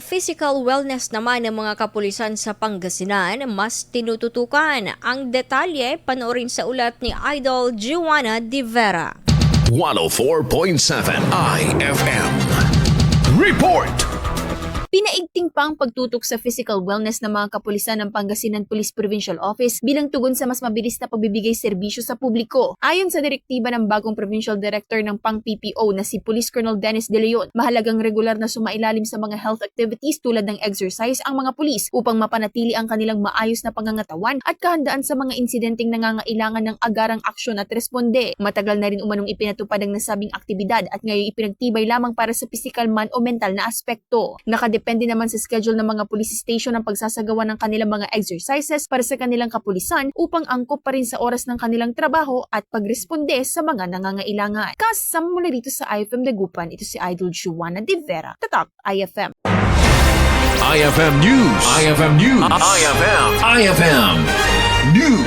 Physical wellness naman ng mga kapulisan sa Pangasinan mas tinututukan. Ang detalye panoorin sa ulat ni Idol Juana De Vera. 104.7 IFM. Report! Pinaigting pa ang pagtutok sa physical wellness ng mga kapulisan ng Pangasinan Police Provincial Office bilang tugon sa mas mabilis na pagbibigay serbisyo sa publiko. Ayon sa direktiba ng bagong Provincial Director ng Pang-PPO na si Police Colonel Dennis De Leon, mahalagang regular na sumailalim sa mga health activities tulad ng exercise ang mga pulis upang mapanatili ang kanilang maayos na pangangatawan at kahandaan sa mga insidenteng nangangailangan ng agarang aksyon at responde. Matagal na rin umanong ipinatupad ang nasabing aktibidad at ngayon ipinagtibay lamang para sa physical man o mental na aspekto. Depende naman sa schedule ng mga police station ang pagsasagawa ng kanilang mga exercises para sa kanilang kapulisan upang angkop pa rin sa oras ng kanilang trabaho at pagresponde sa mga nangangailangan. Kasama mula dito sa IFM Dagupan, ito si Idol Juana De Vera, Tatak IFM. IFM News. IFM News. IFM News.